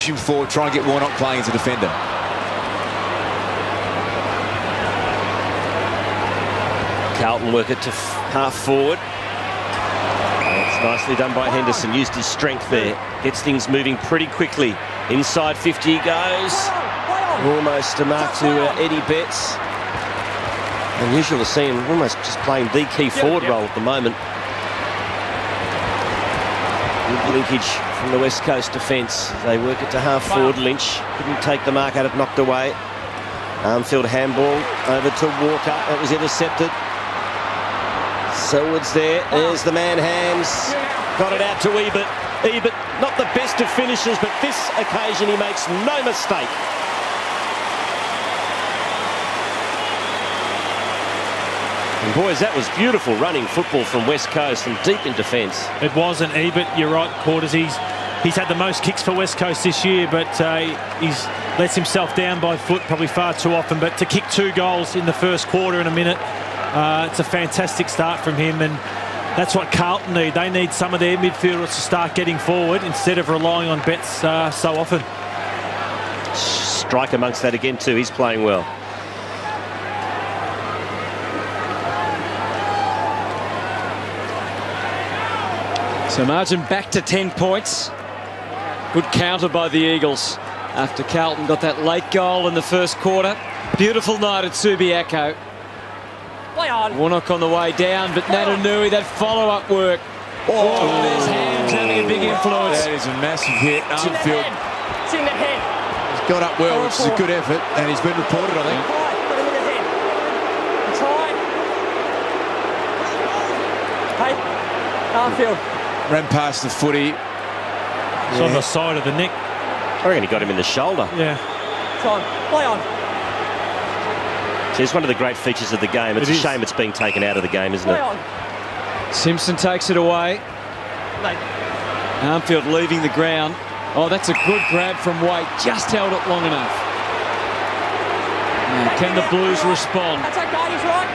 pushing forward, trying to get Warnock playing as a defender. Carlton work it to half forward. It's nicely done by Henderson. Used his strength there. Gets things moving pretty quickly. Inside 50 he goes. Almost a mark to Eddie Betts. Unusual to see him almost just playing the key forward role at the moment. Good linkage from the West Coast defence. They work it to half forward. Lynch couldn't take the mark, had it knocked away. Armfield handball over to Walker. That was intercepted. Selwood's there. There's the man Hams. Got it out to Ebert. Ebert, not the best of finishers, but this occasion he makes no mistake. And boys, that was beautiful running football from West Coast and deep in defence. It wasn't Ebert, you're right, Quarters. He's had the most kicks for West Coast this year, but he's lets himself down by foot probably far too often. But to kick 2 goals in the first quarter in a minute, it's a fantastic start from him, and that's what Carlton need. They need some of their midfielders to start getting forward instead of relying on Betts so often. Strike amongst that again too, he's playing well. So margin back to 10 points. Good counter by the Eagles after Carlton got that late goal in the first quarter. Beautiful night at Subiaco. Warnock on the way down, but Natanui, that follow-up work. Oh, there's Hams having a big influence. That is a massive hit. Armfield. It's in the head. He's got up well, which is a good effort, and he's been reported, I think. Put him in the head. Try. Hey, Armfield. Ran past the footy. It's on the side of the neck. I reckon he got him in the shoulder. Yeah. Time. Play on. So it's one of the great features of the game. It's a shame it's being taken out of the game, isn't it? Simpson takes it away. Armfield leaving the ground. Oh, that's a good grab from Waite. Just held it long enough. Now, can the Blues respond? That's okay, he's right.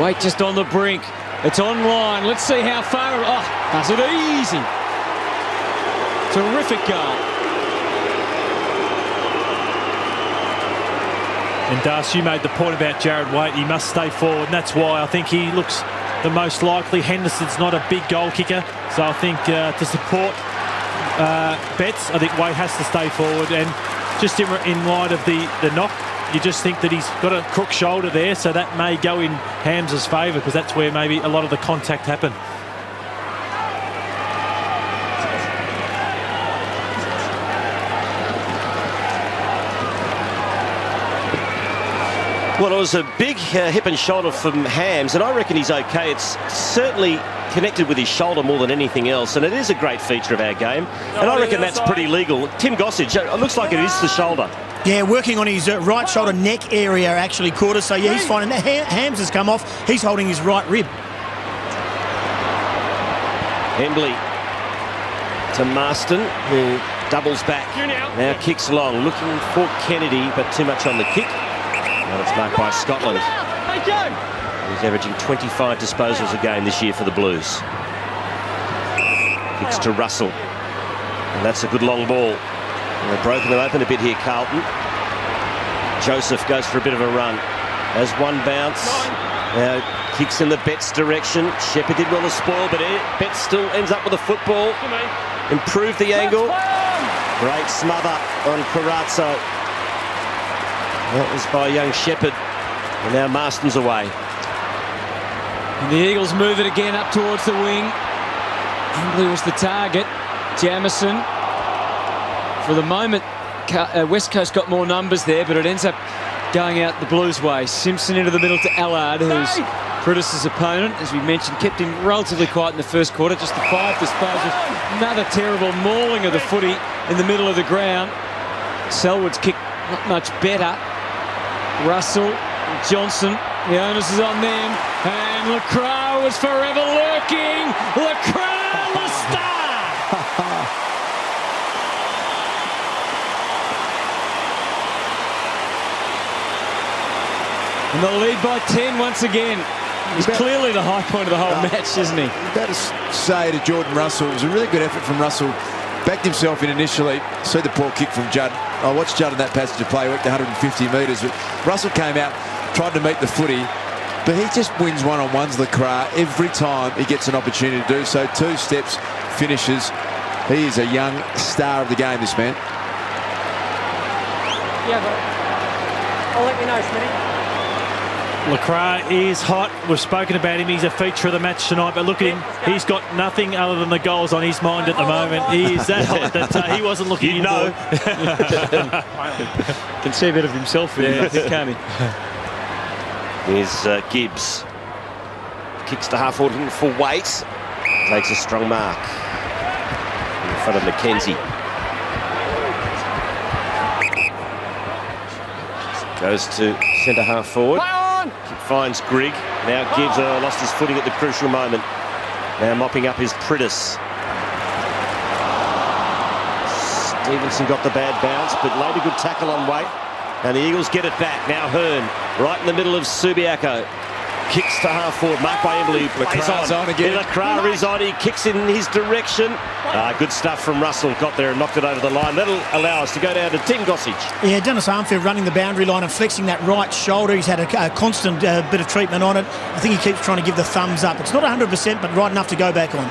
Waite just on the brink. It's online. Let's see how far. Oh, does it easy. Terrific goal. And Darcy, you made the point about Jared Waite. He must stay forward, and that's why I think he looks the most likely. Henderson's not a big goal kicker, so I think to support Betts, I think Waite has to stay forward. And just in light of the knock, you just think that he's got a crook shoulder there, so that may go in Hams' favour, because that's where maybe a lot of the contact happened. Well, it was a big hip and shoulder from Hams, and I reckon he's okay. It's certainly connected with his shoulder more than anything else, and it is a great feature of our game. And I reckon that's pretty legal. Tim Gossage, it looks like it is the shoulder. Yeah, working on his right shoulder neck area, actually, Quarter. So, yeah, he's fine. And Hams has come off. He's holding his right rib. Hembley to Marston, who doubles back. Now kicks long, looking for Kennedy, but too much on the kick. Now it's marked by Scotland. He's averaging 25 disposals a game this year for the Blues. Kicks to Russell. And that's a good long ball. And they've broken them open a bit here, Carlton. Joseph goes for a bit of a run. Has one bounce. Now kicks in the Betts direction. Shepherd did well to spoil, but Betts still ends up with a football. Improved the angle. Great smother on Carazzo. That was by young Shepherd. And now Marston's away. And the Eagles move it again up towards the wing. Hembley was the target. Jamison. For the moment, West Coast got more numbers there, but it ends up going out the Blues' way. Simpson into the middle to Allard, who's Prudis's opponent. As we mentioned, kept him relatively quiet in the first quarter. Just the 5 disposals. Another terrible mauling of the footy in the middle of the ground. Selwood's kick not much better. Russell, Johnson, the onus is on them, and Lacroix was forever lurking. Lacroix, the star! And they'll lead by 10 once again. He's clearly the high point of the whole match, isn't he? That is say to Jordan Russell, it was a really good effort from Russell backed himself in initially. See the poor kick from Judd. I watched Judd in that passage of play, worked 150 metres. But Russell came out, tried to meet the footy, but he just wins one-on-ones, Lecras, every time he gets an opportunity to do so. 2 steps, finishes. He is a young star of the game, this man. Yeah, but I'll let you know, Smitty. Lecras is hot. We've spoken about him. He's a feature of the match tonight. But look at him. He's got nothing other than the goals on his mind at the moment. He is that hot that he wasn't looking in. Can see a bit of himself in him, I think, can't he? Here's Gibbs. Kicks to half forward for weight. Takes a strong mark in front of Mackenzie. Goes to centre half forward. Finds Grigg. Now Gibbs lost his footing at the crucial moment. Now mopping up his Pritis. Stevenson got the bad bounce, but laid a good tackle on weight. And the Eagles get it back. Now Hearn, right in the middle of Subiaco. Kicks to half forward, marked by Emily. Lecras on again. Lecras is on, he kicks in his direction. Good stuff from Russell, got there and knocked it over the line. That'll allow us to go down to Tim Gossage. Yeah, Dennis Armfield running the boundary line and flexing that right shoulder. He's had a constant bit of treatment on it. I think he keeps trying to give the thumbs up. It's not 100%, but right enough to go back on.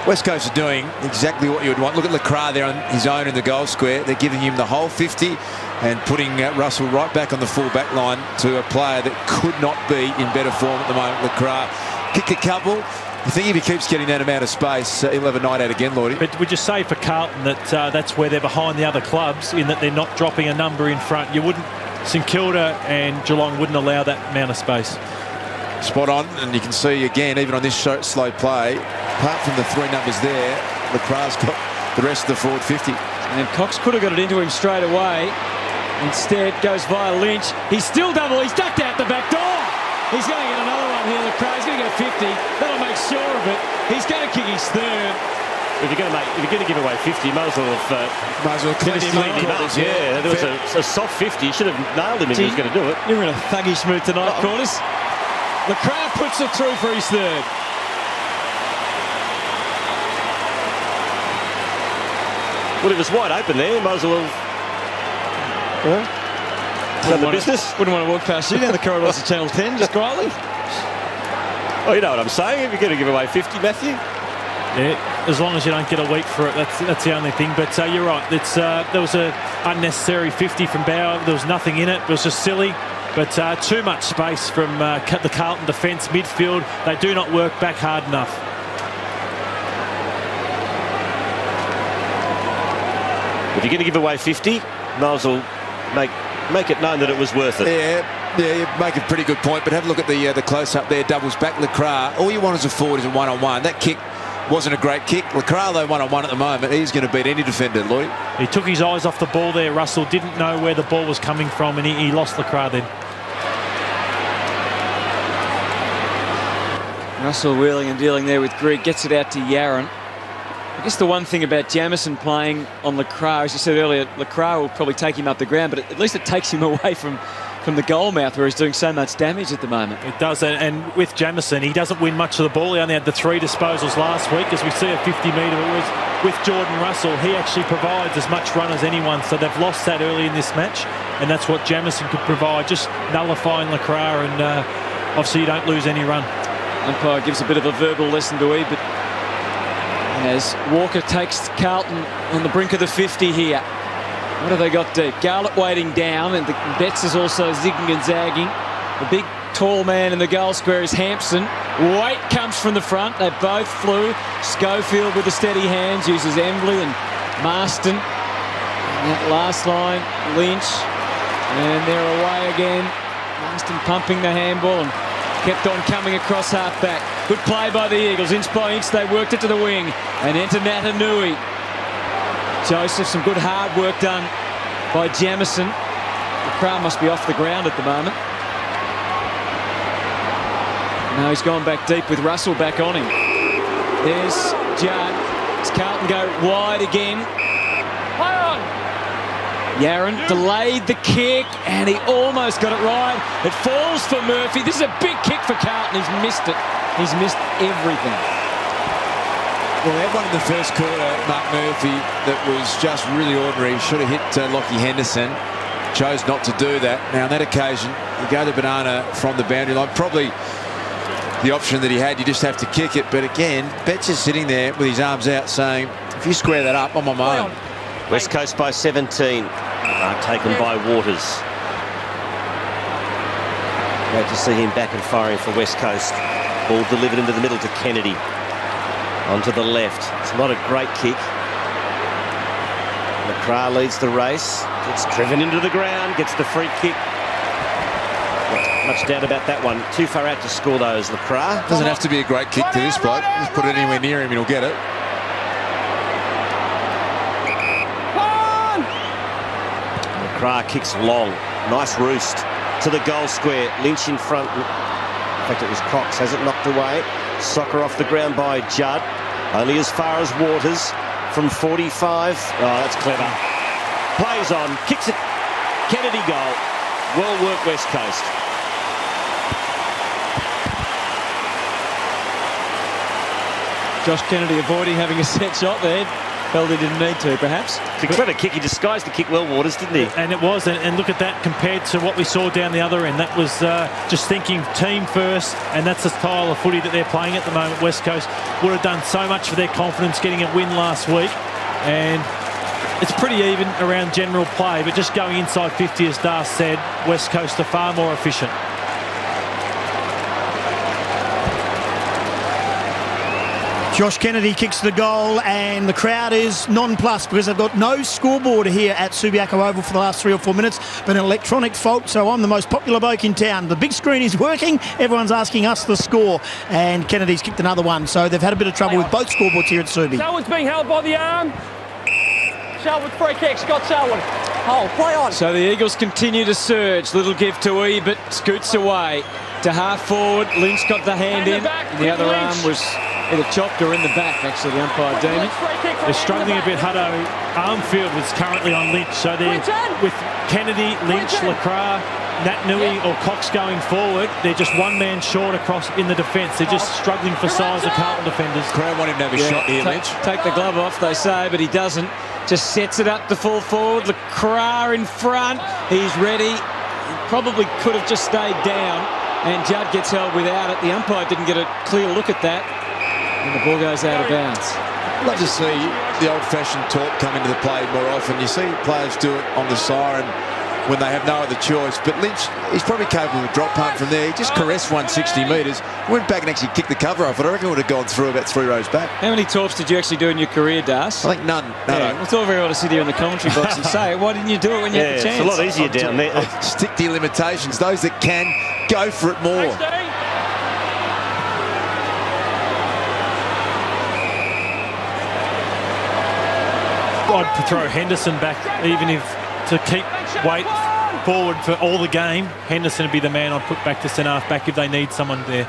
West Coast are doing exactly what you would want. Look at Lecras there on his own in the goal square. They're giving him the whole 50 and putting Russell right back on the full back line to a player that could not be in better form at the moment. Lecras kicked a couple. I think if he keeps getting that amount of space, he'll have a night out again, Lordy. But would you say for Carlton that that's where they're behind the other clubs, in that they're not dropping a number in front? You wouldn't, St Kilda and Geelong wouldn't allow that amount of space. Spot on, and you can see again, even on this slow play, apart from the 3 numbers there, Lecras got the rest of the forward 50. And Cox could have got it into him straight away. Instead, goes via Lynch. He's still double. He's ducked out the back door. He's going to get another one here. Lecras, he's going to get 50. That'll make sure of it. He's going to kick his third. If you're going to give away 50, might as well Clean him up. Yeah, there was a soft 50. You should have nailed him if he was going to do it. You're in a thuggish mood tonight, Corners. Lecras puts it through for his third. Well, it was wide open there. Might as well. The business. Wouldn't want to walk past you down the corridors of Channel 10, just quietly. Oh, you know what I'm saying. If you're going to give away 50, Matthew. Yeah, as long as you don't get a week for it, that's the only thing. But you're right. There was an unnecessary 50 from Bauer. There was nothing in it. It was just silly. But too much space from the Carlton defence, midfield. They do not work back hard enough. If you're going to give away 50, might as well make it known that it was worth it. Yeah, you make a pretty good point. But have a look at the close-up there. Doubles back Lecras. All you want as a forward is a one-on-one. That kick wasn't a great kick. Lecras, though, one-on-one at the moment. He's going to beat any defender, Lloyd. He took his eyes off the ball there, Russell. Didn't know where the ball was coming from, and he lost Lecras then. Russell wheeling and dealing there with Grigg. Gets it out to Yaron. I guess the one thing about Jamison playing on Lecras, as you said earlier, Lecras will probably take him up the ground, but at least it takes him away from the goal mouth where he's doing so much damage at the moment. It does, and with Jamison, he doesn't win much of the ball. He only had the 3 disposals last week. As we see a 50-metre, it was with Jordan Russell. He actually provides as much run as anyone, so they've lost that early in this match, and that's what Jamison could provide, just nullifying Lecras, and obviously you don't lose any run. Umpire gives a bit of a verbal lesson to Ebe, but as Walker takes Carlton on the brink of the 50 here. What have they got deep? Garlett waiting down, and Betts is also zigging and zagging. The big tall man in the goal square is Hampson. Waite comes from the front. They both flew. Schofield with the steady hands uses Embley and Marston. And that last line, Lynch. And they're away again. Marston pumping the handball and kept on coming across half-back. Good play by the Eagles. Inch by inch, they worked it to the wing. And into Natanui. Joseph, some good hard work done by Jamison. The crowd must be off the ground at the moment. No, he's gone back deep with Russell back on him. There's Judd. Does Carlton go wide again? Yaron delayed the kick, and he almost got it right. It falls for Murphy. This is a big kick for Carlton. He's missed it. He's missed everything. Well, they had one in the first quarter, Mark Murphy, that was just really ordinary. Should have hit Lockie Henderson. Chose not to do that. Now, on that occasion, you go to Banana from the boundary line. Probably the option that he had, you just have to kick it. But again, Betts is sitting there with his arms out saying, if you square that up, I'm on my own. West Coast by 17. Taken by Waters. Great to see him back and firing for West Coast. Ball delivered into the middle to Kennedy. Onto the left. It's not a great kick. McCrae leads the race. Gets driven into the ground. Gets the free kick. Not much doubt about that one. Too far out to score those, McCrae. Doesn't have to be a great kick to this bloke. Just put it anywhere near him and he'll get it. McCrae kicks long. Nice roost to the goal square. Lynch in front. In fact, it was Cox. Has it knocked away? Soccer off the ground by Judd. Only as far as Waters from 45. Oh, that's clever. Plays on. Kicks it. Kennedy goal. Well worked, West Coast. Josh Kennedy avoiding having a set shot there. Felt he didn't need to, perhaps. It's a clever kick. He disguised the kick well, Waters, didn't he? And it was. And look at that compared to what we saw down the other end. That was just thinking team first, and that's the style of footy that they're playing at the moment. West Coast would have done so much for their confidence getting a win last week. And it's pretty even around general play, but just going inside 50, as Dar said, West Coast are far more efficient. Josh Kennedy kicks the goal, and the crowd is nonplussed because they've got no scoreboard here at Subiaco Oval for the last 3 or 4 minutes, but an electronic fault, so I'm the most popular bloke in town. The big screen is working, everyone's asking us the score, and Kennedy's kicked another one, so they've had a bit of trouble with both scoreboards here at Subi. Selwood's being held by the arm. Selwood free kick, Scott Selwood. Oh, play on. So the Eagles continue to surge. Little give to E, but scoots away to half forward. Lynch got the hand in. The other arm was either chopped or in the back, actually, the umpire deemed it. They're struggling a bit. Hutto. Armfield was currently on Lynch, so they're with Kennedy, Lynch, LaCroix, Nat Nui or Cox going forward. They're just one man short across in the defence. They're just struggling for size, the Carlton defenders. Crowd want him to have a shot here, Lynch. Take the glove off, they say, but he doesn't. Just sets it up to full forward. LaCroix in front. He's ready. He probably could have just stayed down, and Judd gets held without it. The umpire didn't get a clear look at that, and the ball goes out of bounds. I'd love to see the old-fashioned talk come into the play more often. You see players do it on the siren when they have no other choice. But Lynch, he's probably capable of a drop punt from there. He just caressed 160 metres, went back and actually kicked the cover off it. I reckon it would have gone through about 3 rows back. How many talks did you actually do in your career, Das? I think none. No. It's all very well to sit here in the commentary box and say, why didn't you do it when you had the chance? It's a lot easier down there. Stick to your limitations. Those that can, go for it more. I'd throw Henderson back, even if to keep weight forward for all the game. Henderson would be the man I'd put back to centre half back if they need someone there.